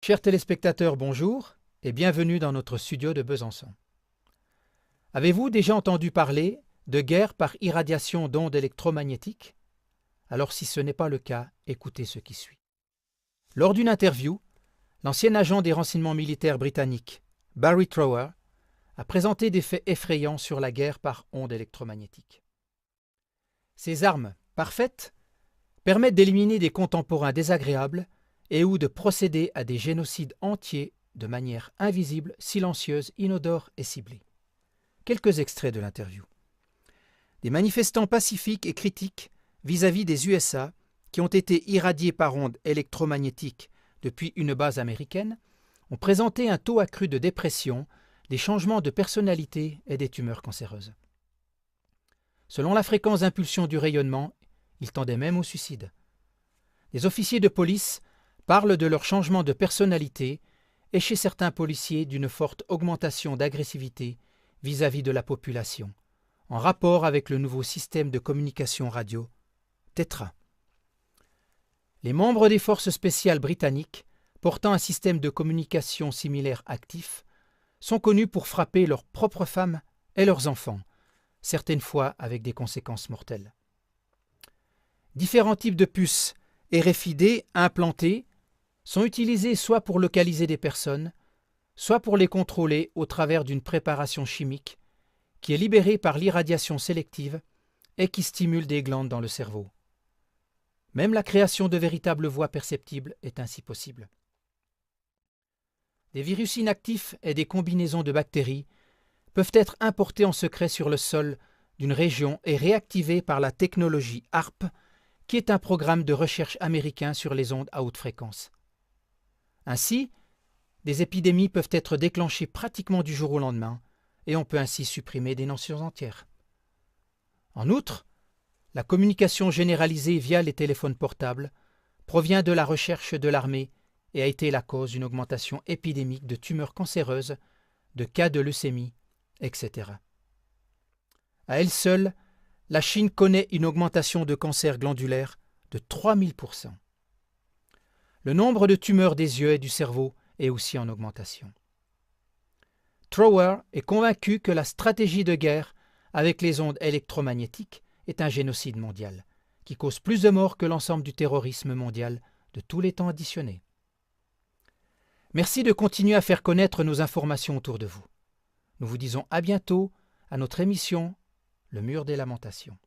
Chers téléspectateurs, bonjour et bienvenue dans notre studio de Besançon. Avez-vous déjà entendu parler de guerre par irradiation d'ondes électromagnétiques? Alors si ce n'est pas le cas, écoutez ce qui suit. Lors d'une interview, l'ancien agent des renseignements militaires britanniques, Barry Trower, a présenté des faits effrayants sur la guerre par ondes électromagnétiques. Ces armes, parfaites, permettent d'éliminer des contemporains désagréables et ou de procéder à des génocides entiers de manière invisible, silencieuse, inodore et ciblée. Quelques extraits de l'interview. Des manifestants pacifiques et critiques vis-à-vis des USA qui ont été irradiés par ondes électromagnétiques depuis une base américaine ont présenté un taux accru de dépression, des changements de personnalité et des tumeurs cancéreuses. Selon la fréquence d'impulsion du rayonnement, ils tendaient même au suicide. Les officiers de police parlent de leur changement de personnalité et chez certains policiers d'une forte augmentation d'agressivité vis-à-vis de la population, en rapport avec le nouveau système de communication radio, TETRA. Les membres des forces spéciales britanniques, portant un système de communication similaire actif, sont connus pour frapper leurs propres femmes et leurs enfants, certaines fois avec des conséquences mortelles. Différents types de puces RFID implantées sont utilisés soit pour localiser des personnes, soit pour les contrôler au travers d'une préparation chimique qui est libérée par l'irradiation sélective et qui stimule des glandes dans le cerveau. Même la création de véritables voix perceptibles est ainsi possible. Des virus inactifs et des combinaisons de bactéries peuvent être importés en secret sur le sol d'une région et réactivés par la technologie HAARP, qui est un programme de recherche américain sur les ondes à haute fréquence. Ainsi, des épidémies peuvent être déclenchées pratiquement du jour au lendemain et on peut ainsi supprimer des nations entières. En outre, la communication généralisée via les téléphones portables provient de la recherche de l'armée et a été la cause d'une augmentation épidémique de tumeurs cancéreuses, de cas de leucémie, etc. À elle seule, la Chine connaît une augmentation de cancers glandulaires de 3000%. Le nombre de tumeurs des yeux et du cerveau est aussi en augmentation. Trower est convaincu que la stratégie de guerre avec les ondes électromagnétiques est un génocide mondial, qui cause plus de morts que l'ensemble du terrorisme mondial de tous les temps additionnés. Merci de continuer à faire connaître nos informations autour de vous. Nous vous disons à bientôt à notre émission Le Mur des Lamentations.